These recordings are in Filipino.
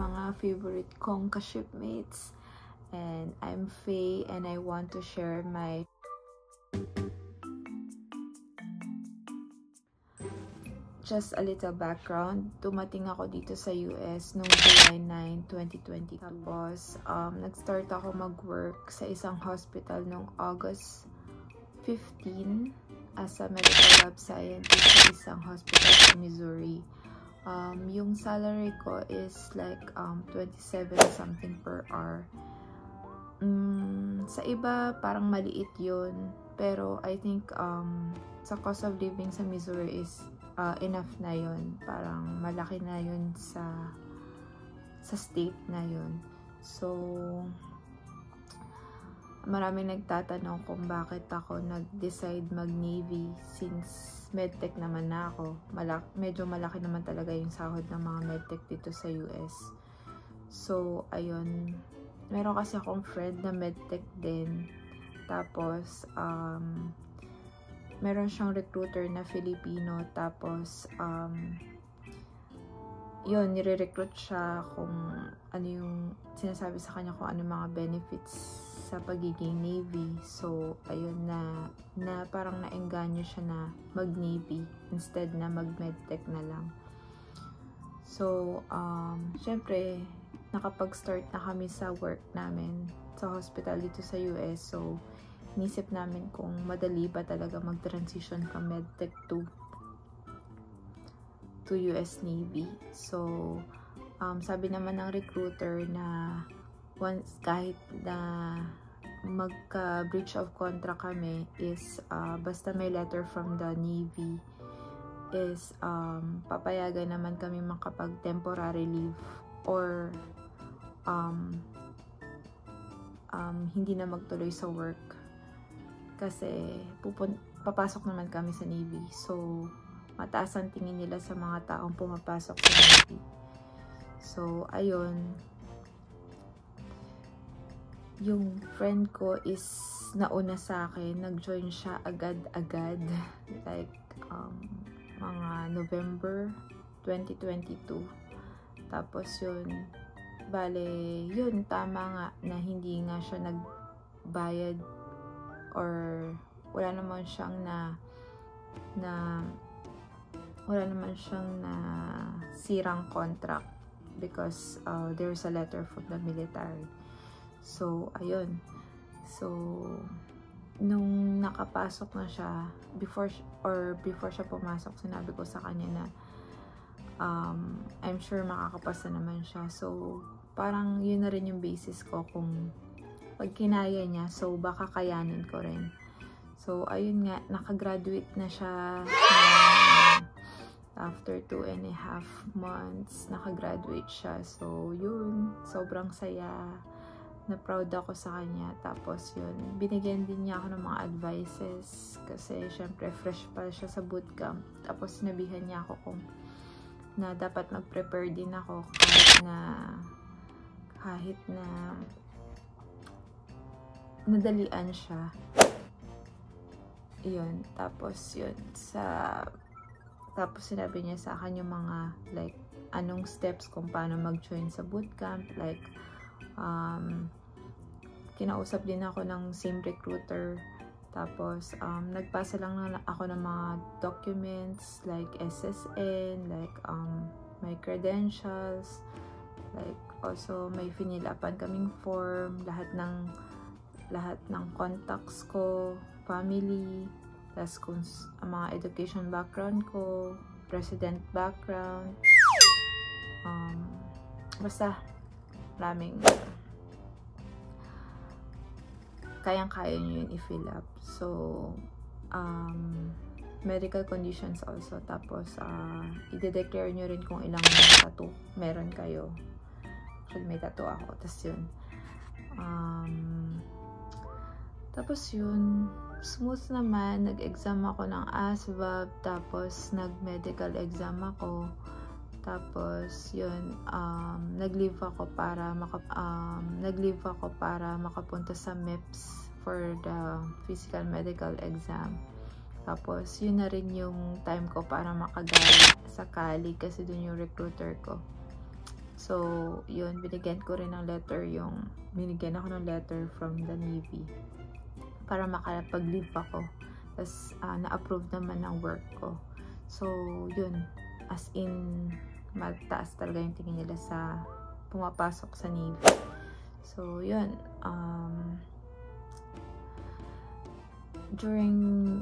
mga favorite kong ka-shipmates. And I'm Faye and I want to share my just a little background. Dumating ako dito sa US noong July 9, 2020. Tapos, nag-start ako mag-work sa isang hospital noong August 15 as a medical lab scientist sa isang hospital sa Missouri. Yung salary ko is like 27 something per hour. Sa iba, parang maliit yun. Pero I think sa cost of living sa Missouri is enough na yun. Parang malaki na yun sa state na yun. So, maraming nagtatanong kung bakit ako nag-decide mag-Navy since medtech naman na ako. Medyo malaki naman talaga yung sahod ng mga medtech dito sa US. So, ayun. Meron kasi akong friend na medtech din. Tapos, meron siyang recruiter na Filipino. Tapos, yun, nire-recruit siya kung ano yung sinasabi sa kanya, kung ano mga benefits sa pagiging Navy. So, ayun na parang naengganyo siya na mag-Navy instead na mag-medtech na lang. So, syempre, nakapag-start na kami sa work namin sa hospital dito sa US. So, inisip namin kung madali ba talaga mag-transition from medtech to US Navy. So, sabi naman ng recruiter na once kahit na magka-breach of contract kami is basta may letter from the Navy is papayagan naman kami makapag-temporary leave or hindi na magtuloy sa work. Kasi papasok naman kami sa Navy. So, mataas ang tingin nila sa mga taong pumapasok sa Navy. So, ayun. Yung friend ko is nauna sa akin. Nag-join siya agad-agad. Like, mga November 2022. Tapos yun, bale, yun, tama nga na hindi nga siya nagbayad or wala naman siyang sirang contract because there's a letter from the military. So, ayun. So, nung nakapasok na siya, before siya pumasok, sinabi ko sa kanya na I'm sure makakapasa naman siya. So, parang yun na rin yung basis ko kung pag kinaya niya, so baka kayanin ko rin. So, ayun nga, nakagraduate na siya after 2.5 months, nakagraduate siya. So, yun, sobrang saya. Na proud ako sa kanya. Tapos, yun, binigyan din niya ako ng mga advices kasi, syempre, fresh pa siya sa bootcamp. Tapos, sinabihan niya ako na dapat mag-prepare din ako kahit na nadalian siya. Yun. Tapos, yun. Tapos, sinabi niya sa akin yung mga, like, anong steps kung paano mag-join sa bootcamp. Like, kinausap din ako ng same recruiter. Tapos, nagpasa lang ako ng mga documents, like SSN, like, my credentials, like, also, may finilapan kaming form, lahat ng contacts ko, family, tas kung mga education background ko, resident background, basta maraming kayang-kaya nyo yun i-fill up. So, medical conditions also. Tapos, i-declare nyo rin kung ilang tattoo meron kayo. Actually, may tattoo ako. Tapos yun. Tapos yun, smooth naman. Nag-exam ako ng ASVAB. Tapos, nag-medical exam ako. Tapos, yun, nag-leave ako para makapunta sa MEPS for the physical medical exam. Tapos, yun na rin yung time ko para makagali sa Cali kasi dun yung recruiter ko. So, yun, binigyan ako ng letter from the Navy para makapag-leave ako. Tapos, na-approve naman ng work ko. So, yun, as in, mataas talaga yung tingin nila sa pumapasok sa Navy. So, yun, during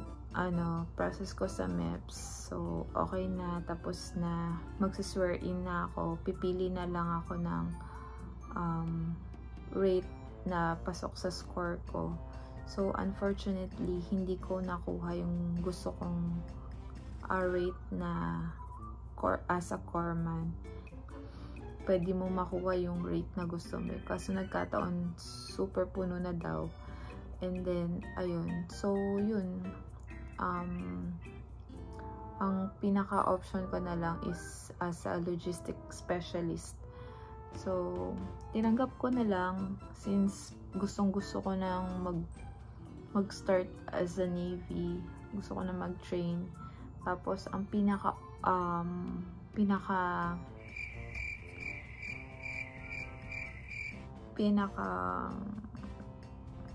process ko sa MEPS, so okay na, tapos na, magsiswear in na ako, pipili na lang ako ng rate na pasok sa score ko. So unfortunately, hindi ko nakuha yung gusto kong rate na as a corpsman. Pwede mo makuha yung rate na gusto mo, kaso nagkataon super puno na daw. And then ayun, so yun, ang pinaka-option ko na lang is as a logistics specialist. So, tinanggap ko na lang since gustong-gusto ko nang mag-start as a Navy. Gusto ko na mag-train. Tapos, ang pinaka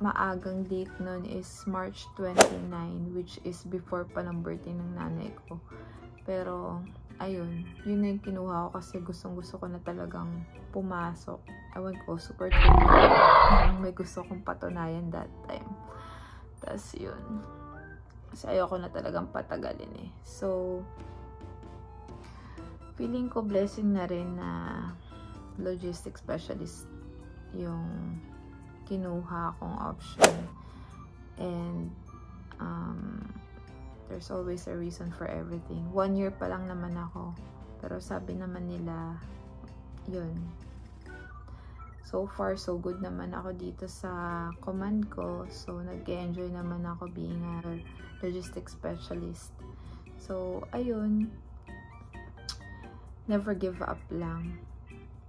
maagang date nun is March 29, which is before pa ng birthday ng nanay ko. Pero, ayun, yun na yung kinuha ko kasi gustong-gusto ko na talagang pumasok. Ewan ko, super may gusto kong patunayan that time. Tapos yun, kasi ayoko na talagang patagalin eh. So, feeling ko blessing na rin na logistics specialist yung kinuha kong option. And there's always a reason for everything. 1 year pa lang naman ako, pero sabi naman nila yun, so far so good naman ako dito sa command ko. So nag-enjoy naman ako being a logistics specialist. So ayun, never give up lang.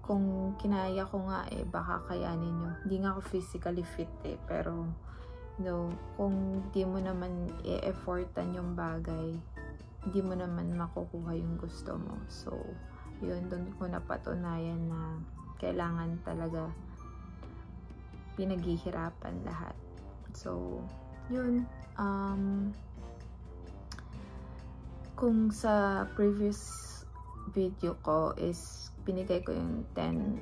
Kung kinaya ko nga eh, baka kayanin nyo. Hindi nga ako physically fit eh, pero kung di mo naman i-effortan yung bagay, hindi mo naman makukuha yung gusto mo. So yun, doon ko napatunayan na kailangan talaga pinaghihirapan lahat. So yun, kung sa previous video ko is binigay ko yung 10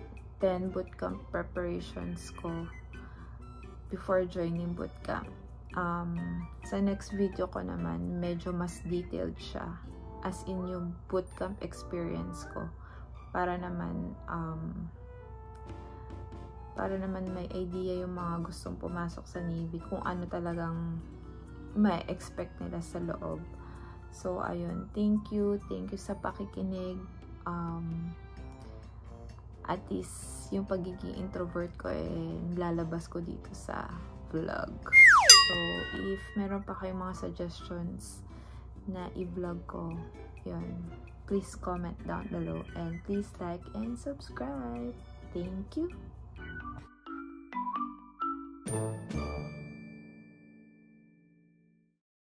bootcamp preparations ko before joining bootcamp. Sa next video ko naman, medyo mas detailed siya, as in yung bootcamp experience ko, para naman may idea yung mga gustong pumasok sa Navy kung ano talagang may expect nila sa loob. So ayun, thank you sa pakikinig. At least yung pagiging introvert ko lalabas ko dito sa vlog. So if meron pa kayong mga suggestions na i-vlog ko, yun, please comment down below and please like and subscribe. Thank you.